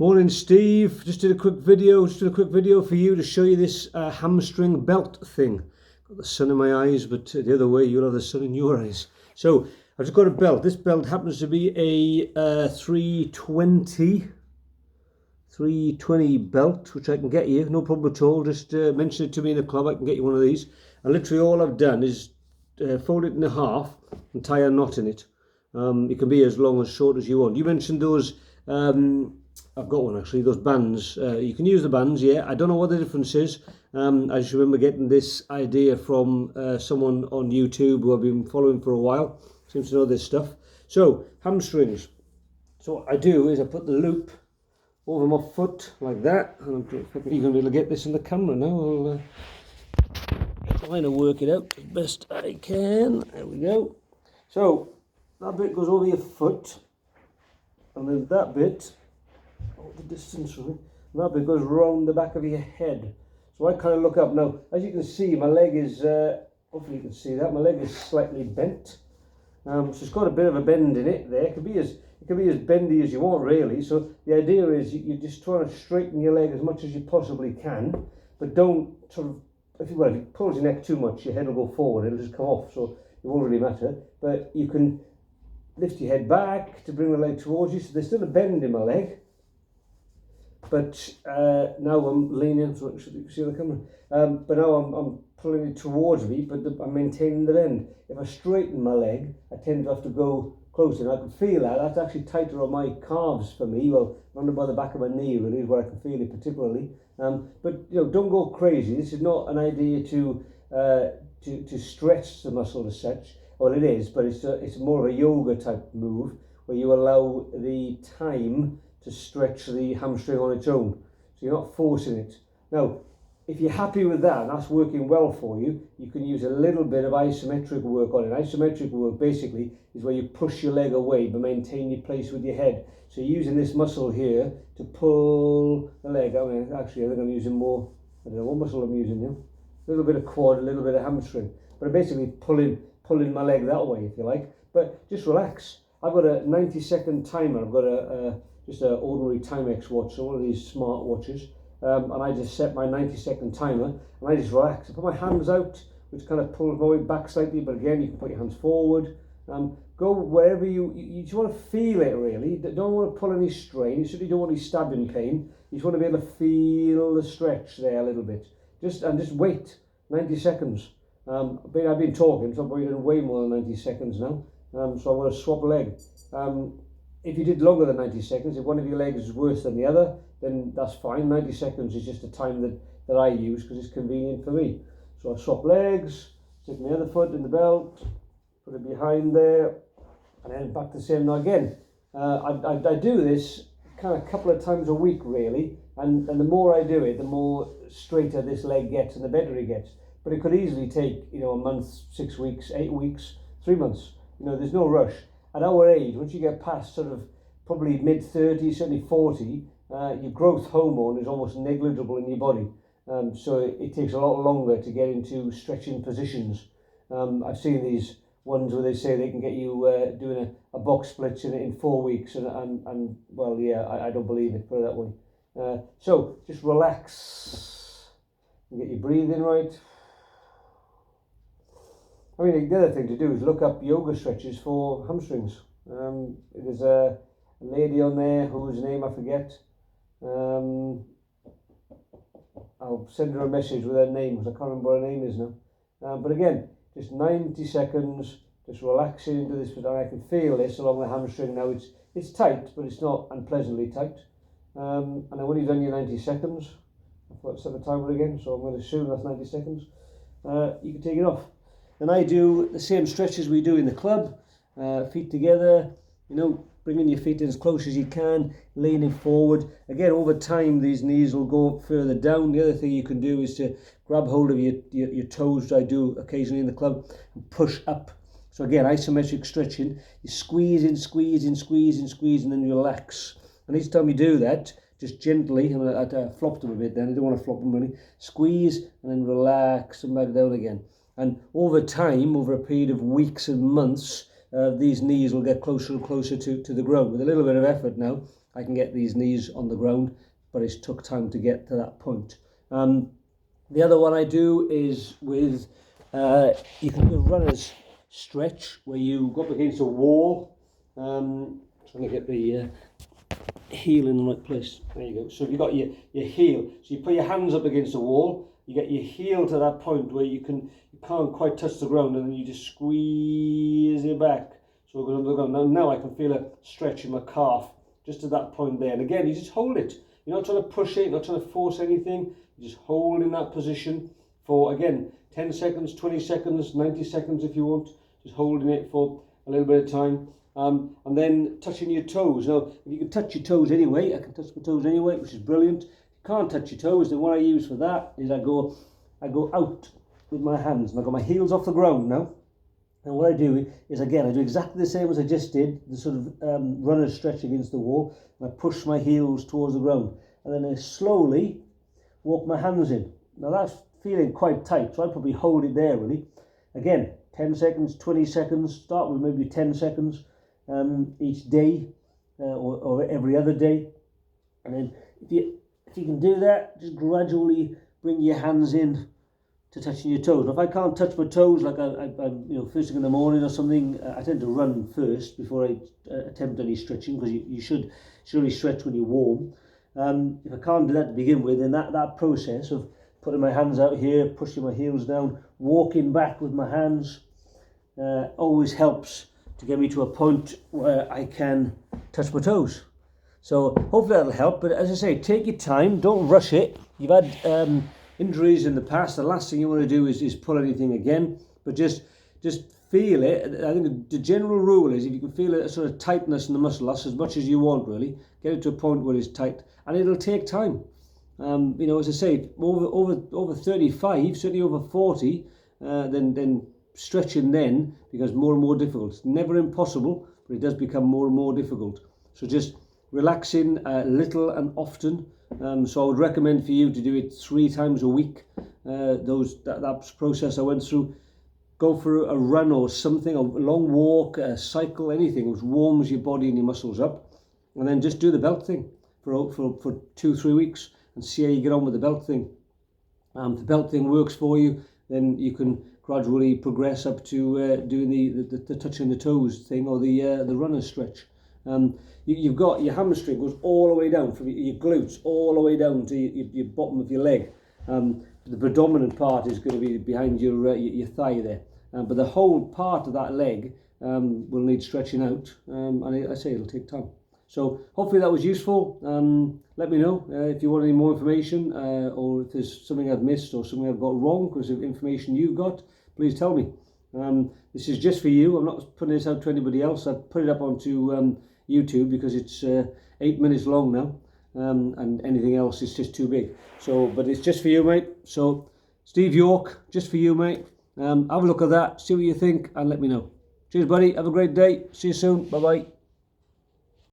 Morning, Steve. Just did a quick video for you to show you this hamstring belt thing. Got the sun in my eyes, but the other way you'll have the sun in your eyes. So I've just got a belt. This belt happens to be a 320 belt, which I can get you, no problem at all. Just mention it to me in the club, I can get you one of these. And literally all I've done is fold it in half and tie a knot in it. It can be as long or short as you want. You mentioned those, I've got one actually, those bands. You can use the bands, yeah. I don't know what the difference is. I just remember getting this idea from someone on YouTube who I've been following for a while. Seems to know this stuff. So, hamstrings. So what I do is I put the loop over my foot like that. And I'm even able to get this in the camera now. I'll trying to work it out as best I can. There we go. So that bit goes over your foot, and then that bit, the distance from it, and that bit goes round the back of your head. So I kind of look up now. As you can see, my leg is, hopefully you can see that, my leg is slightly bent. So it's got a bit of a bend in it there. It can be as bendy as you want, really. So the idea is you're just trying to straighten your leg as much as you possibly can, but don't sort of, if you pull your neck too much, your head will go forward, it'll just come off, so it won't really matter. But you can lift your head back to bring the leg towards you, so there's still a bend in my leg. But now I'm leaning, so you can see the camera. But now I'm pulling it towards me, but I'm maintaining the bend. If I straighten my leg, I tend to have to go closer, and I can feel that. That's actually tighter on my calves for me. Well, under by the back of my knee really is where I can feel it particularly. But you know, don't go crazy. This is not an idea to stretch the muscle as such. Well, it is, but it's more of a yoga type move where you allow the time to stretch the hamstring on its own. So you're not forcing it. Now, if you're happy with that and that's working well for you, you can use a little bit of isometric work on it. Isometric work basically is where you push your leg away but maintain your place with your head. So you're using this muscle here to pull the leg. I mean, actually, I think I'm using more, I don't know what muscle I'm using now. A little bit of quad, a little bit of hamstring. But I'm basically pulling my leg that way, if you like. But just relax. I've got a 90-second timer. I've got just an ordinary Timex watch, so one of these smart watches. And I just set my 90-second timer, and I just relax. I put my hands out, which kind of pulls my weight back slightly, but again, you can put your hands forward. Go wherever you just want to feel it, really. You don't want to pull any strain. You certainly don't want any stabbing pain. You just want to be able to feel the stretch there a little bit. Just wait 90 seconds. I've been talking, so I'm probably doing way more than 90 seconds now. So I'm going to swap a leg. If you did longer than 90 seconds, if one of your legs is worse than the other, then that's fine. 90 seconds is just a time that I use because it's convenient for me. So I swap legs, stick my other foot in the belt, put it behind there, and then back to the same. Now again, I do this kind of a couple of times a week really, and the more I do it, the more straighter this leg gets and the better it gets. But it could easily take, you know, a month, 6 weeks, 8 weeks, 3 months. You know, there's no rush. At our age, once you get past sort of probably mid-30s, certainly 40, your growth hormone is almost negligible in your body. So it takes a lot longer to get into stretching positions. I've seen these ones where they say they can get you doing a box split in 4 weeks, and well, yeah, I don't believe it, put it that way. So just relax and get your breathing right. I mean, the other thing to do is look up yoga stretches for hamstrings. There's a lady on there whose name I forget. I'll send her a message with her name because I can't remember what her name is now. But again, just 90 seconds, just relaxing into this. I can feel this along the hamstring now. It's tight, but it's not unpleasantly tight. And then when you've done your 90 seconds, I've got to set the timer again, so I'm going to assume that's 90 seconds. You can take it off. And I do the same stretches we do in the club, feet together, you know, bringing your feet in as close as you can, leaning forward. Again, over time, these knees will go further down. The other thing you can do is to grab hold of your toes, which I do occasionally in the club, and push up. So again, isometric stretching, you squeeze in, squeeze in, squeeze in, squeeze, and then you relax. And each time you do that, just gently, and I flopped them a bit then, I don't want to flop them really, squeeze, and then relax, and back down again. And over time, over a period of weeks and months, these knees will get closer and closer to the ground. With a little bit of effort now, I can get these knees on the ground, but it's took time to get to that point. The other one I do is with, you can do a runner's stretch where you go up against a wall. Trying to get the heel in the right place. There you go. So if you've got your heel, so you put your hands up against the wall, you get your heel to that point where you can't quite touch the ground, and then you just squeeze it back. So it goes under the ground. Now I can feel a stretch in my calf just at that point there. And again, you just hold it. You're not trying to push it, not trying to force anything. You just hold in that position for, again, 10 seconds, 20 seconds, 90 seconds if you want. Just holding it for a little bit of time. And then touching your toes. Now, if you can touch your toes anyway, I can touch my toes anyway, which is brilliant. If you can't touch your toes, then what I use for that is I go out with my hands, and I've got my heels off the ground now. And what I do is, again, I do exactly the same as I just did, the sort of runner's stretch against the wall, and I push my heels towards the ground. And then I slowly walk my hands in. Now that's feeling quite tight, so I'd probably hold it there really. Again, 10 seconds, 20 seconds, start with maybe 10 seconds each day or every other day. And then if you can do that, just gradually bring your hands in to touching your toes. Now, if I can't touch my toes, like I first thing in the morning or something, I tend to run first before I attempt any stretching, because you should only stretch when you're warm. If I can't do that to begin with, then that process of putting my hands out here, pushing my heels down, walking back with my hands, always helps to get me to a point where I can touch my toes. So hopefully that'll help. But as I say, take your time, don't rush it. You've had injuries in the past. The last thing you want to do is pull anything again, but just feel it. I think the general rule is, if you can feel a sort of tightness in the muscle, that's as much as you want really. Get it to a point where it's tight, and it'll take time. As I say, over 35, certainly over 40, then stretching then becomes more and more difficult. It's never impossible, but it does become more and more difficult. So just relaxing little and often. So I would recommend for you to do it 3 times a week. That process I went through. Go for a run or something, a long walk, a cycle, anything which warms your body and your muscles up. And then just do the belt thing for 2-3 weeks and see how you get on with the belt thing. If the belt thing works for you, then you can gradually progress up to doing the touching the toes thing, or the runner's stretch. You've got your hamstring goes all the way down from your glutes, all the way down to your bottom of your leg. The predominant part is going to be behind your thigh there, but the whole part of that leg will need stretching out, and I say it'll take time. So hopefully that was useful. Let me know if you want any more information, or if there's something I've missed or something I've got wrong because of information you've got. Please tell me. This is just for you. I'm not putting this out to anybody else. I've put it up onto YouTube because it's 8 minutes long now, and anything else is just too big. So, but it's just for you, mate. So, Steve York, just for you, mate. Have a look at that, see what you think, and let me know. Cheers, buddy. Have a great day. See you soon. Bye-bye.